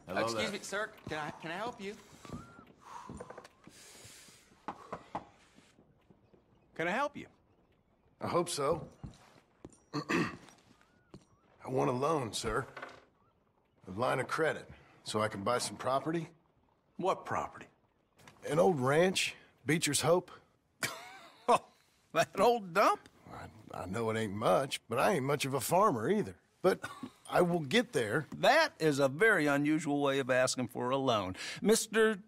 Hello Excuse there. me, sir. Can I help you? Can I help you? I hope so. I want a loan, sir. A line of credit, so I can buy some property. What property? An old ranch, Бичерс-Хоуp. Oh, that old dump? I know it ain't much, but I ain't much of a farmer either. But I will get there. That is a very unusual way of asking for a loan. Mr.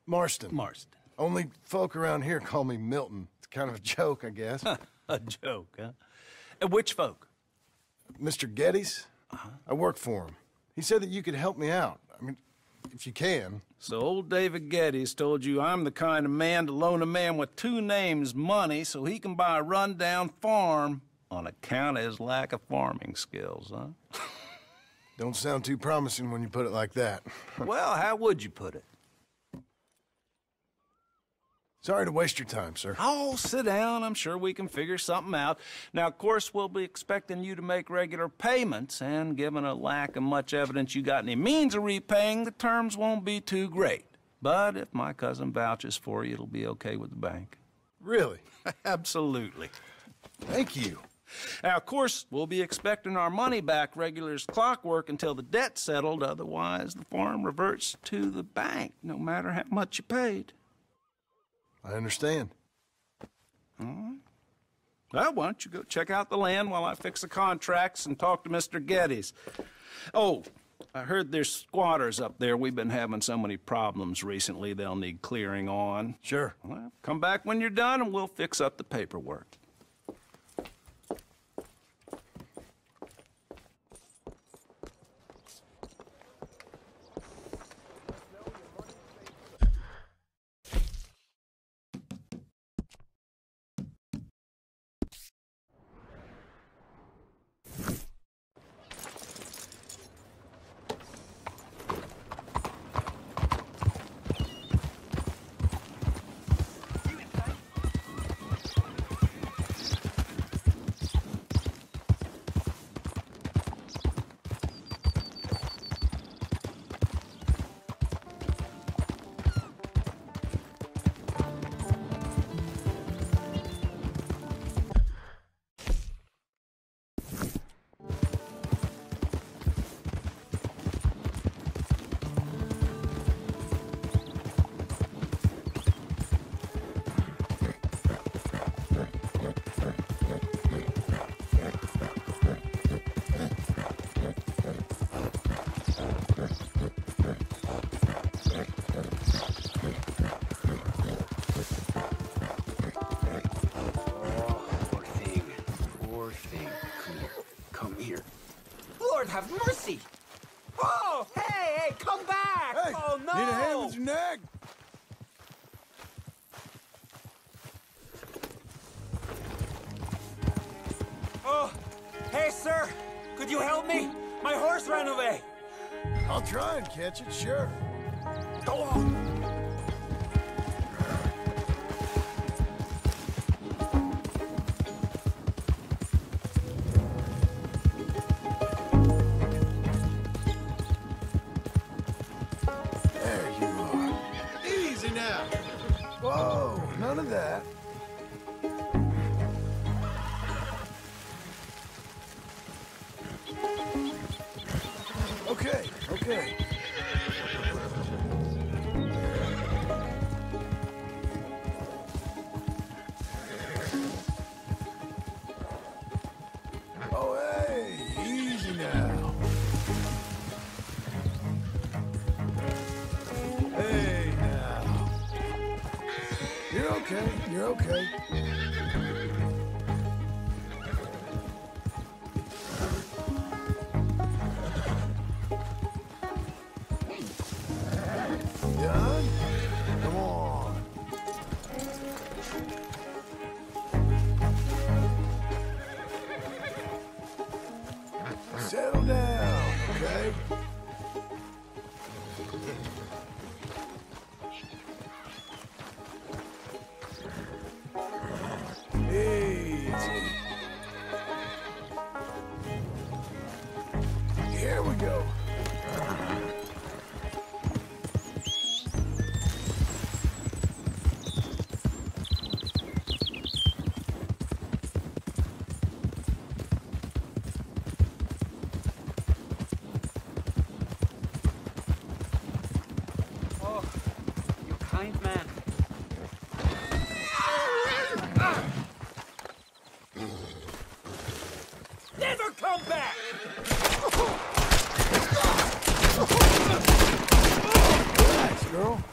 Marston. Marston. Only folk around here call me Milton. It's kind of a joke, I guess. A joke, huh? And which folk? Mr. Geddes. I work for him. He said that you could help me out. I mean, if you can. So old David Geddes told you I'm the kind of man to loan a man with two names money so he can buy a rundown farm on account of his lack of farming skills, huh? Don't sound too promising when you put it like that. Well, how would you put it? Sorry to waste your time, sir. Oh, sit down. I'm sure we can figure something out. Now, of course, we'll be expecting you to make regular payments, and given a lack of much evidence you got any means of repaying, the terms won't be too great. But if my cousin vouches for you, it'll be okay with the bank. Really? Absolutely. Thank you. Now, of course, we'll be expecting our money back regular as clockwork until the debt's settled. Otherwise, the farm reverts to the bank, no matter how much you paid. I understand. All right. Well, why don't you go check out the land while I fix the contracts and talk to Mr. Geddes. Oh, I heard there's squatters up there. We've been having so many problems recently, they'll need clearing on. Sure. Well, come back when you're done and we'll fix up the paperwork. Have mercy! Oh, hey, come back! Hey, oh, no! Need a hand with your neck? Oh, hey, sir! Could you help me? My horse ran away! I'll try and catch it, sure. Go on! Whoa, none of that. Okay, okay. Oh, hey, easy now. Hey, now. You're okay, you're okay. Done? Come on. Settle down, okay? kind man. Never come back! Relax, girl.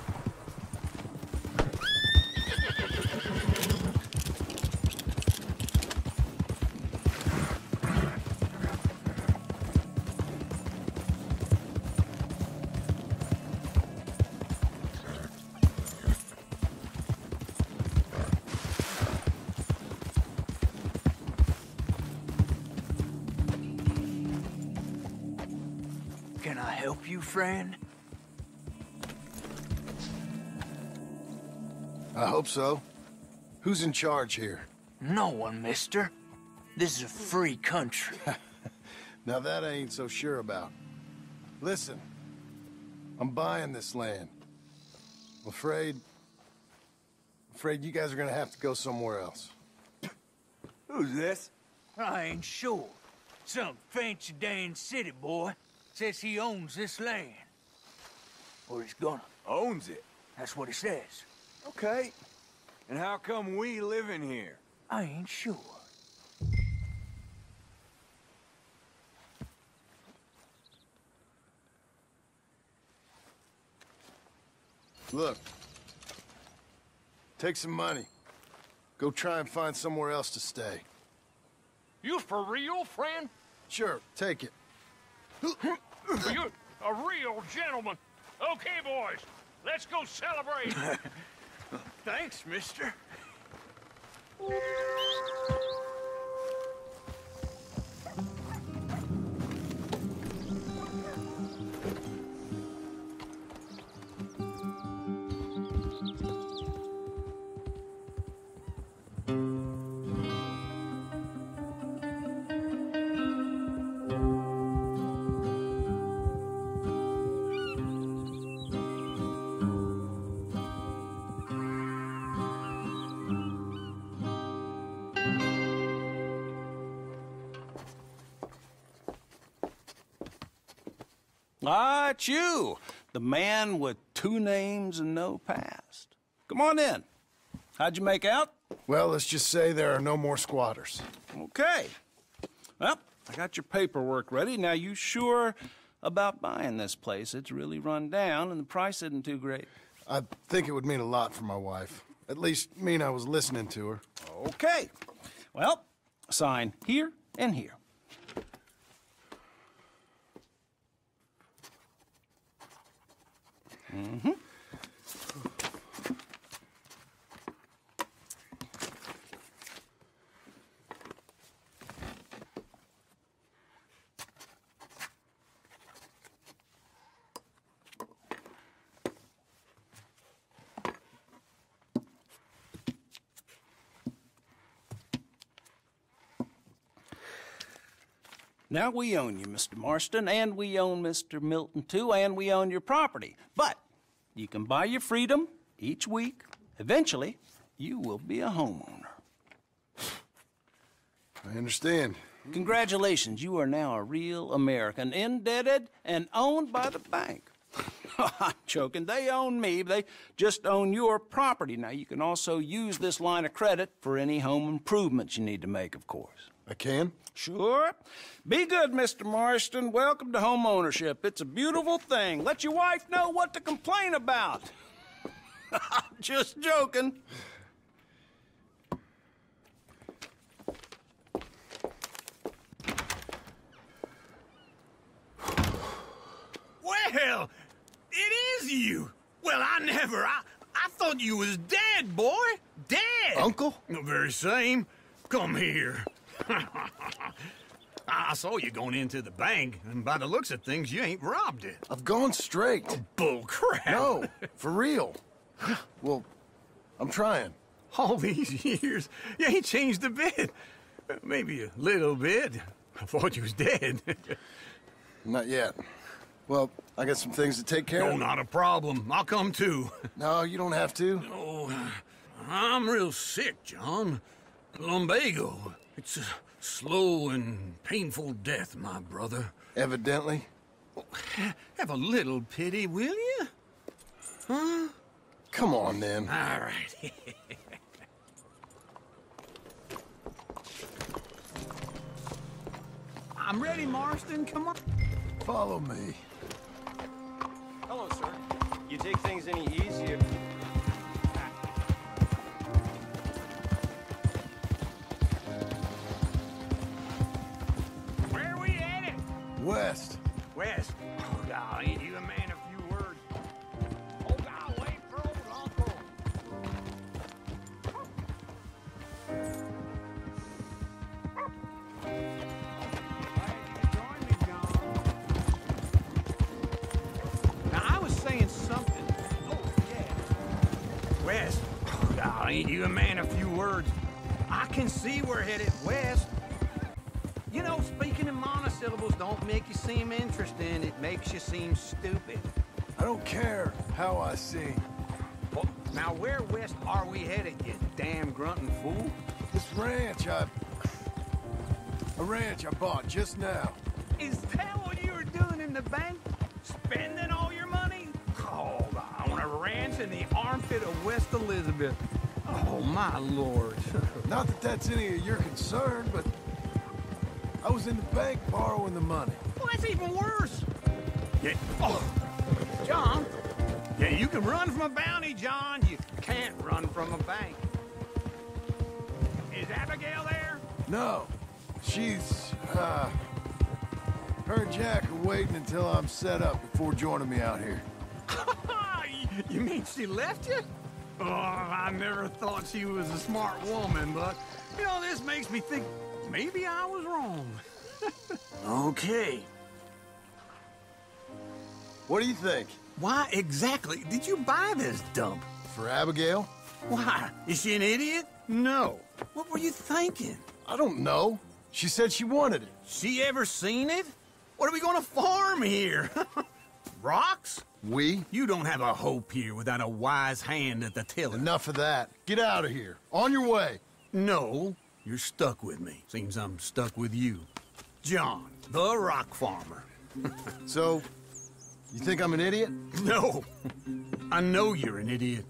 Can I help you, friend? I hope so. Who's in charge here? No one, mister. This is a free country. Now that I ain't so sure about. Listen, I'm buying this land. I'm afraid you guys are gonna have to go somewhere else. Who's this? I ain't sure. Some fancy Dan city boy says he owns this land. Or he's gonna. Owns it. That's what he says. Okay. And how come we live in here? I ain't sure. Look. Take some money. Go try and find somewhere else to stay. You for real, friend? Sure, take it. You a real gentleman. Okay, boys, let's go celebrate. Thanks, mister. Ah, it's you, the man with 2 names and no past. Come on in. How'd you make out? Well, let's just say there are no more squatters. Okay. Well, I got your paperwork ready. Now, you sure about buying this place? It's really run down, and the price isn't too great. I think it would mean a lot for my wife. At least mean I was listening to her. Okay. Well, sign here and here. Mm-hmm. Now, we own you, Mr. Marston, and we own Mr. Milton, too, and we own your property. But you can buy your freedom each week. Eventually, you will be a homeowner. I understand. Congratulations, you are now a real American, indebted and owned by the bank. I'm joking. They own me. They just own your property. Now, you can also use this line of credit for any home improvements you need to make, of course. I can? Sure. Be good, Mr. Marston. Welcome to home ownership. It's a beautiful thing. Let your wife know what to complain about. Just joking. Well, it is you. Well, I thought you was dead, boy. Dead. Uncle? The very same. Come here. I saw you going into the bank, and by the looks of things, you ain't robbed it. I've gone straight. Bull crap. No, for real. Well, I'm trying. All these years, you ain't changed a bit. Maybe a little bit. I thought you was dead. Not yet. Well, I got some things to take care No, of. not a problem. I'll come too. No, you don't have to. Oh, I'm real sick, John. Lumbago. It's a slow and painful death, my brother. Evidently. Have a little pity, will you? Huh? Come on, then. All right. I'm ready, Marston. Come on. Follow me. Hello, sir. You take things any easier? Where we headed? West. West. Oh, God, ain't you a man of few words? Oh, God, wait for old Uncle. Now, I was saying something. Oh, yeah. West. Oh, God, ain't you a man of few words? I can see we're headed west. You know, speaking in monosyllables don't make you seem interesting. It makes you seem stupid. I don't care how I sing. Well, now, where west are we headed, you damn grunting fool? This ranch I bought just now. Is that what you were doing in the bank? Spending all your money? Oh, on a ranch in the armpit of West Elizabeth. Oh, my lord. Not that that's any of your concern, but I was in the bank borrowing the money. Well, that's even worse. Yeah. Oh, John. Yeah, you can run from a bounty, John. You can't run from a bank. Is Abigail there? No, she's, her and Jack are waiting until I'm set up before joining me out here. You mean she left you? Oh, I never thought she was a smart woman, but, you know, this makes me think maybe I was wrong. Okay. What do you think? Why exactly did you buy this dump? For Abigail? Why? Is she an idiot? No. What were you thinking? I don't know. She said she wanted it. She ever seen it? What are we gonna farm here? Rocks? We? You don't have a hope here without a wise hand at the tiller. Enough of that. Get out of here. On your way. No, you're stuck with me. Seems I'm stuck with you. John, the rock farmer. So, you think I'm an idiot? No, I know you're an idiot.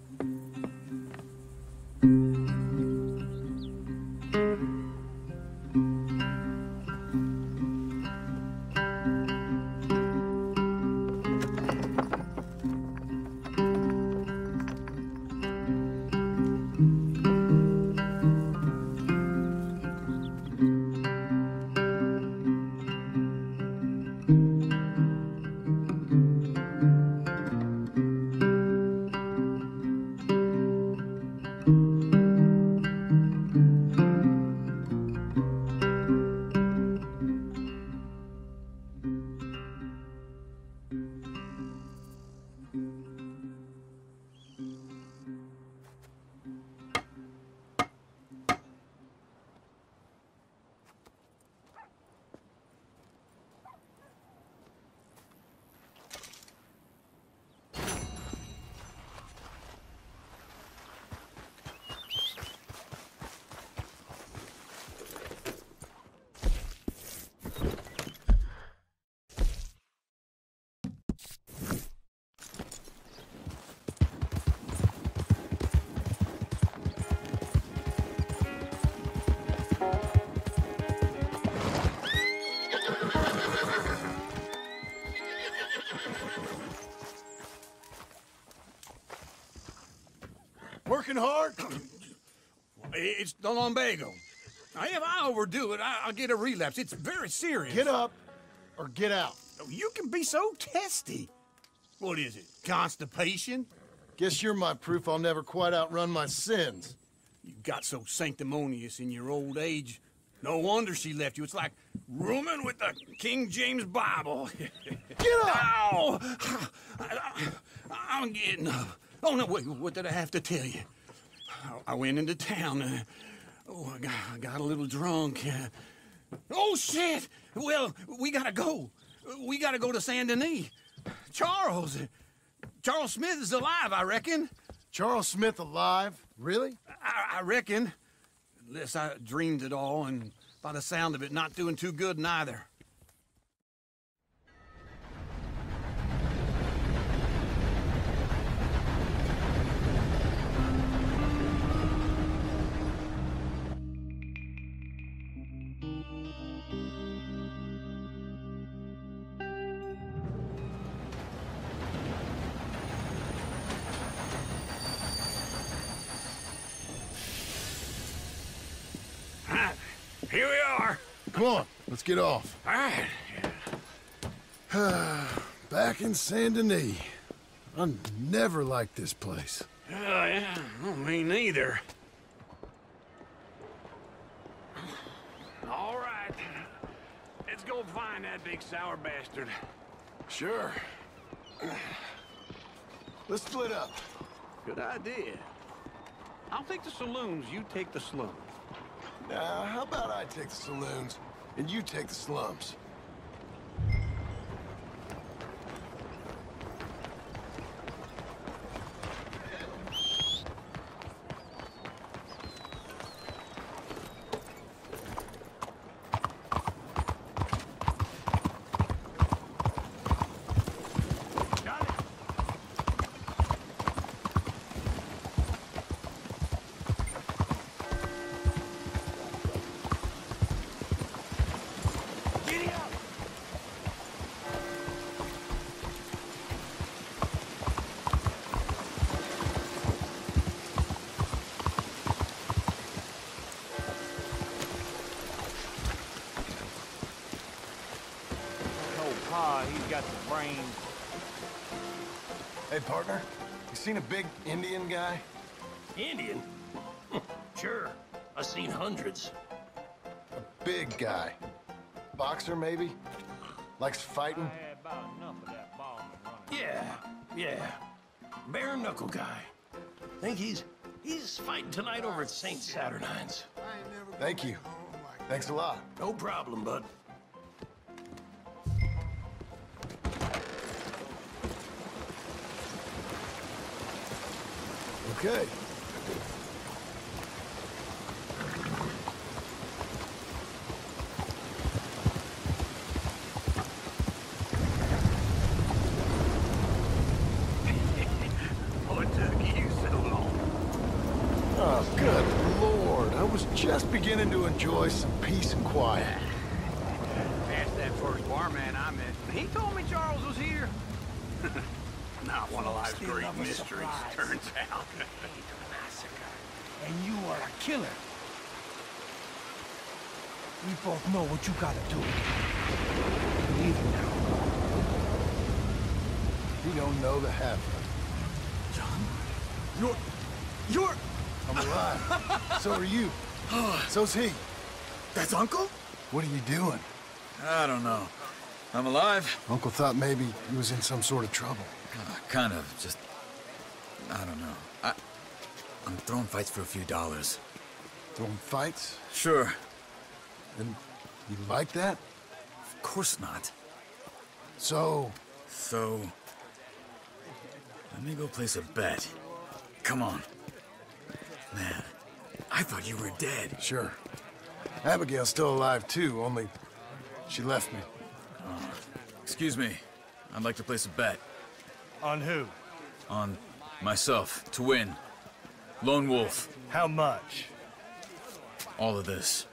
Working hard? It's the lumbago. Now, if I overdo it, I'll get a relapse. It's very serious. Get up or get out. You can be so testy. What is it, constipation? Guess you're my proof I'll never quite outrun my sins. You got so sanctimonious in your old age. No wonder she left you. It's like rooming with the King James Bible. Get up! Ow! I'm getting up. Oh, no, wait, what did I have to tell you? I went into town. I got a little drunk. Oh, shit! Well, we gotta go. We gotta go to Saint Denis. Charles Smith is alive, I reckon. Charles Smith alive? Really? I reckon. Unless I dreamed it all, and by the sound of it, not doing too good neither. come on. Let's get off. All right. Back in Saint Denis. I never liked this place. Yeah, well, me neither. All right. Let's go find that big sour bastard. Sure. Let's split up. Good idea. I'll take the saloons, you take the slums. Now, how about I take the saloons, and you take the slums? He's got the brains. Hey, partner, you seen a big Indian guy? Indian? Sure. I've seen hundreds. A big guy. Boxer, maybe? Likes fighting? I had about enough of that ball and running. Yeah. Bare knuckle guy. Think he's fighting tonight over at St. Saturnine's. Thank you. Thanks a lot. No problem, bud. Okay. What took you so long? Oh, good Lord. I was just beginning to enjoy some peace and quiet. Asked that first barman I met. He told me Charles was here. Not one of life's great mysteries, turns out. And you are a killer. We both know what you gotta do. Leave it now. You don't know the half of John? You're... I'm alive. So are you. So's he. That's Uncle? What are you doing? I don't know. I'm alive. Uncle thought maybe he was in some sort of trouble. Kind of, just... I don't know. I'm throwing fights for a few dollars. Throwing fights? Sure. And you like that? Of course not. So, let me go place a bet. Come on. Man, I thought you were dead. sure. Abigail's still alive too, only she left me. Excuse me. I'd like to place a bet. On who? On myself, to win. Lone Wolf. How much? All of this.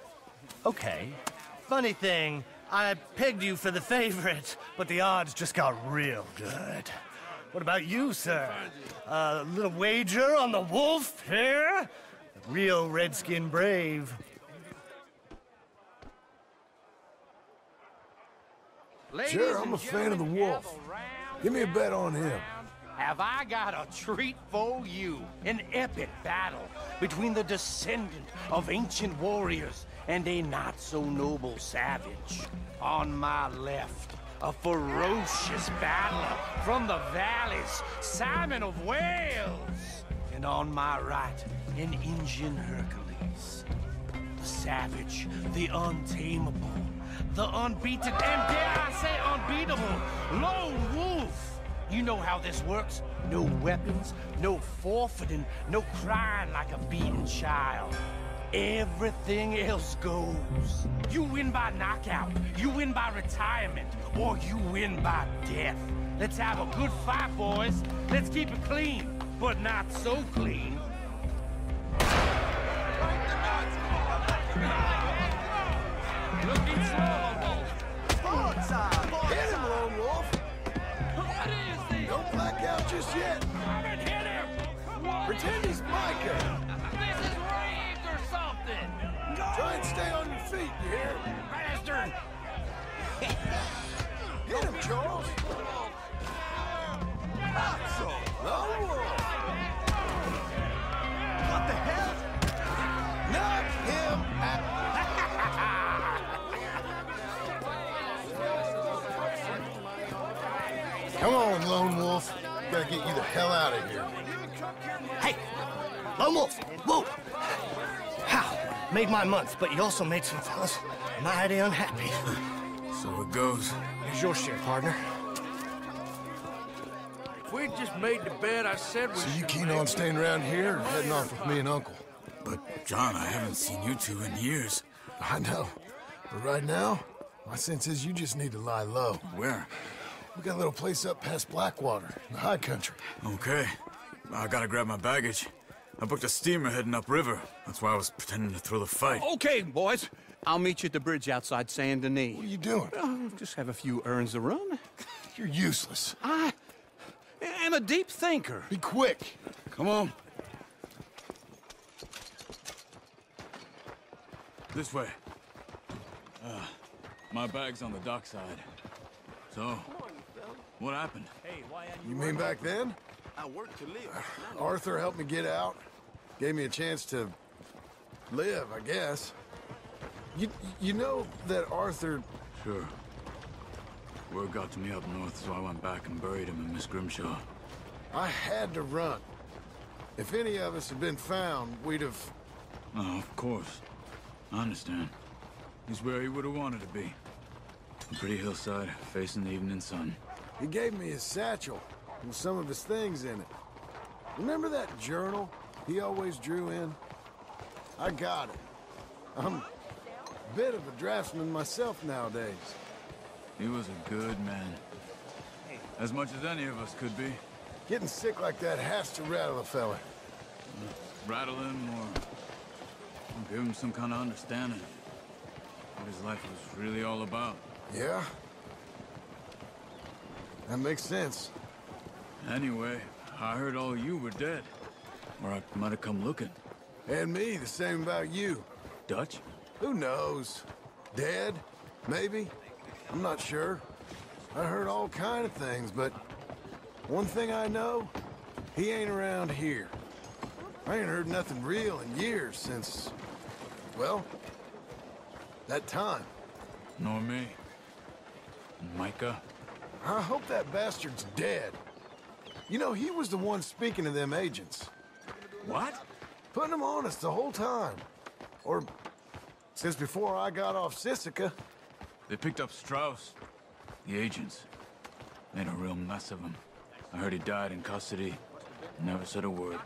Okay. Funny thing, I pegged you for the favorite, but the odds just got real good. What about you, sir? A little wager on the wolf here? Real redskin brave. Sure, I'm a fan of the wolf. Give me a bet on him. Have I got a treat for you? An epic battle between the descendant of ancient warriors and a not-so-noble savage. On my left, a ferocious battler from the valleys, Simon of Wales. And on my right, an Indian Hercules. The savage, the untamable, the unbeaten, and dare I say unbeatable, Lone Wolf. You know how this works. No weapons, no forfeiting, no crying like a beaten child. Everything else goes. You win by knockout, you win by retirement, or you win by death. Let's have a good fight, boys. Let's keep it clean, but not so clean. Looking slow. Hit him, Lone Wolf! What is this? Don't black out just yet. I haven't hit him. Pretend he's Micah. This is rigged or something. Try and stay on your feet, you hear? As bastard! Get him, Charles! What the hell? Knock him out! Come on, Lone Wolf. Gotta get you the hell out of here. Hey, Lone Wolf, whoa! How? Made my month, but you also made some fellas mighty unhappy. So it goes. Here's your share, partner. If we'd just made the bed I said we So you should keen make. on staying around here or heading off with me and Uncle? But, John, I haven't seen you two in years. I know. But right now, my sense is you just need to lie low. Where? We got a little place up past Blackwather, in the high country. Okay. I gotta grab my baggage. I booked a steamer heading upriver. That's why I was pretending to throw the fight. Okay, boys. I'll meet you at the bridge outside Saint Denis. What are you doing? Oh, just have a few errands to run. You're useless. I am a deep thinker. Be quick. Come on. This way. My bag's on the dockside. So, what happened? You mean back then? I work to live. Arthur helped me get out. Gave me a chance to live, I guess. You know that Arthur... Sure. Word got to me up north, so I went back and buried him in Miss Grimshaw. I had to run. If any of us had been found, we'd have... Oh, of course. I understand. He's where he would have wanted to be. A pretty hillside, facing the evening sun. He gave me his satchel with some of his things in it. Remember that journal he always drew in? I got it. I'm a bit of a draftsman myself nowadays. He was a good man. As much as any of us could be. Getting sick like that has to rattle a fella. Rattle him or give him some kind of understanding. What his life was really all about. Yeah? That makes sense. Anyway, I heard all you were dead. Or I might have come looking. And me, the same about you. Dutch? Who knows? Dead? Maybe? I'm not sure. I heard all kind of things, but one thing I know, he ain't around here. I ain't heard nothing real in years since, well, that time. Nor me. Micah? I hope that bastard's dead. You know, he was the one speaking to them agents. What? Putting them on us the whole time. Or since before I got off Sisika. They picked up Strauss. The agents. Made a real mess of him. I heard he died in custody. Never said a word.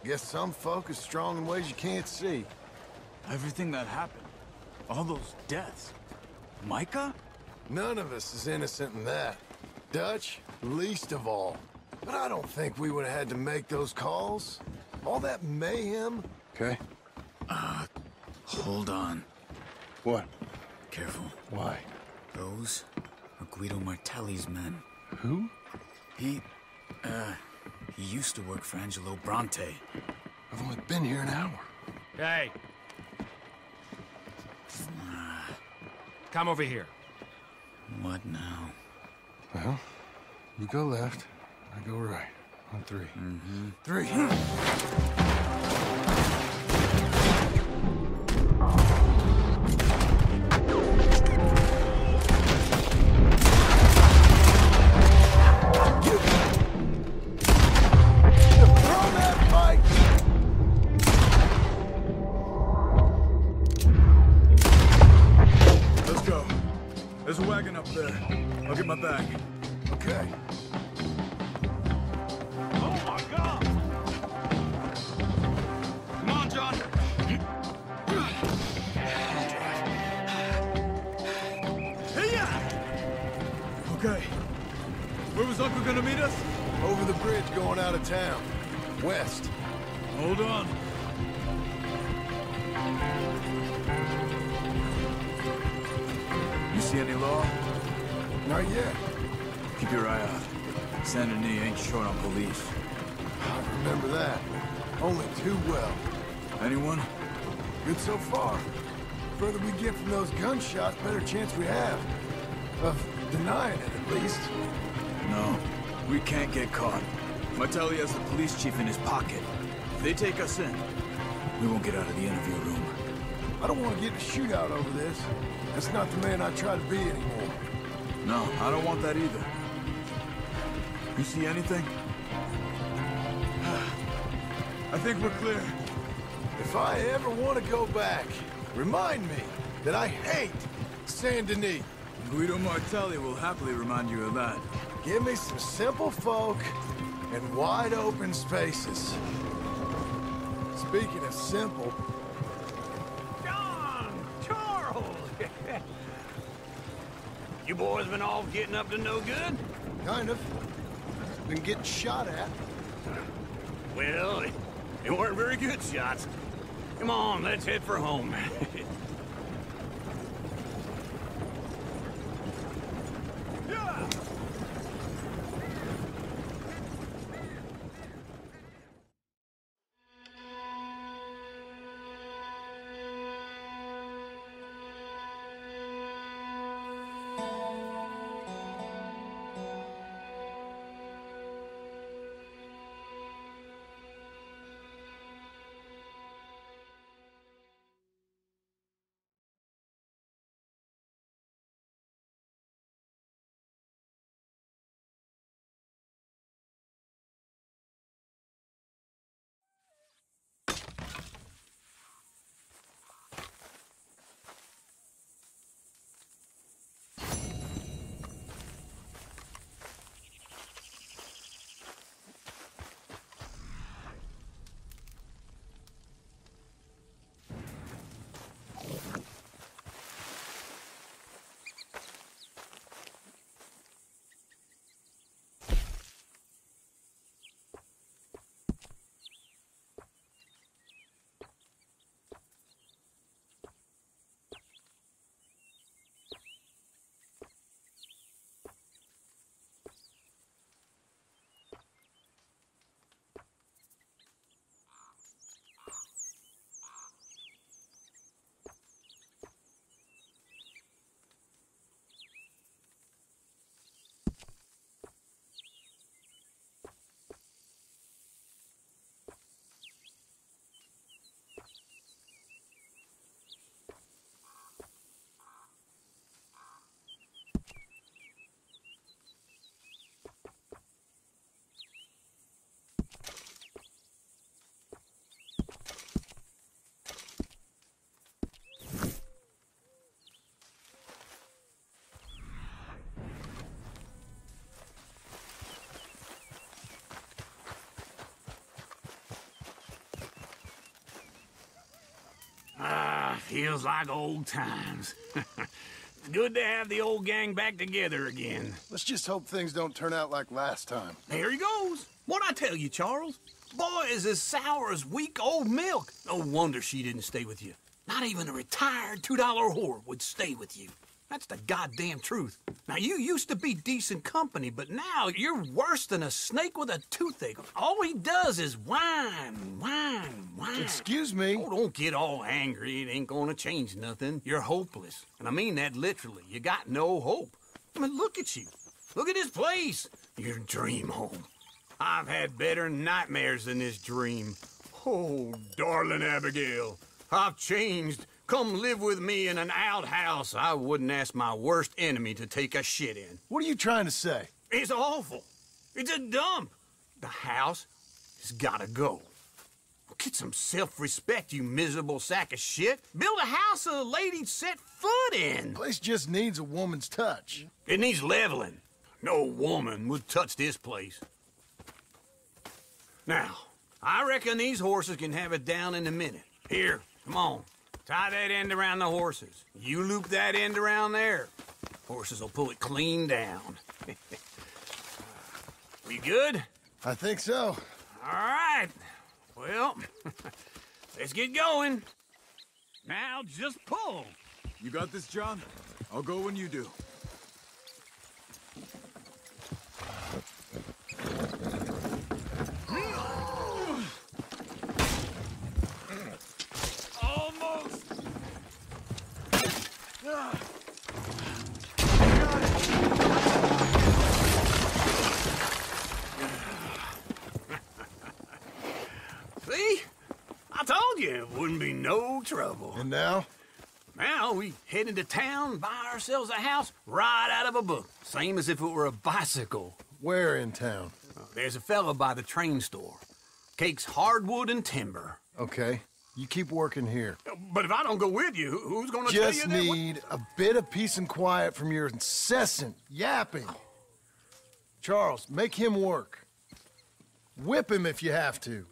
Guess some folk is strong in ways you can't see. Everything that happened. All those deaths. Micah? None of us is innocent in that. Dutch, least of all. But I don't think we would have had to make those calls. All that mayhem. Okay. Hold on. What? Careful. Why? Those are Guido Martelli's men. Who? He used to work for Angelo Bronte. I've only been here an hour. Hey. Come over here. What now? Well, you go left, I go right. On three. Mm-hmm. 3. Let's go. There's a wagon up there. I'll get my bag. Okay. Oh my God! Come on, John. Okay. Where was Uncle gonna meet us? Over the bridge going out of town. West. Hold on. You see any law? Not yet. Keep your eye out. Saint Denis ain't short on police. I remember that. Only too well. Anyone? Good so far. further we get from those gunshots, better chance we have of denying it, at least. No, we can't get caught. Martelli has the police chief in his pocket. If they take us in, we won't get out of the interview room. I don't want to get in a shootout over this. That's not the man I try to be anymore. No, I don't want that either. You see anything? I think we're clear. If I ever want to go back, remind me that I hate Saint Denis. Guido Martelli will happily remind you of that. Give me some simple folk and wide open spaces. Speaking of simple... John! Charles! You boys been all getting up to no good? Kind of. Been getting shot at. Well, they weren't very good shots. Come on, let's head for home. Feels like old times. It's good to have the old gang back together again. Let's just hope things don't turn out like last time. There he goes. What'd I tell you, Charles? Boy is as sour as weak old milk. No wonder she didn't stay with you. Not even a retired $2 whore would stay with you. That's the goddamn truth. Now, you used to be decent company, but now you're worse than a snake with a toothache. All he does is whine, whine, whine. Excuse me? Oh, don't get all angry. It ain't gonna change nothing. You're hopeless. And I mean that literally. You got no hope. I mean, look at you. Look at this place. Your dream home. I've had better nightmares than this dream. Oh, darling Abigail, I've changed. Come live with me in an outhouse I wouldn't ask my worst enemy to take a shit in. What are you trying to say? It's awful. It's a dump. The house has gotta go. Get some self-respect, you miserable sack of shit. Build a house a lady'd set foot in. The place just needs a woman's touch. It needs leveling. No woman would touch this place. Now, I reckon these horses can have it down in a minute. Here, come on. Tie that end around the horses. You loop that end around there. Horses will pull it clean down. We good? I think so. All right. Well, let's get going. Now just pull. You got this, John? I'll go when you do. Almost. It wouldn't be no trouble. And now? Now we head into town, buy ourselves a house right out of a book. Same as if it were a bicycle. Where in town? There's a fella by the train store. Cakes hardwood and timber. Okay. You keep working here. But if I don't go with you, who's gonna tell you Just that? need a bit of peace and quiet from your incessant yapping. Charles, make him work. Whip him if you have to.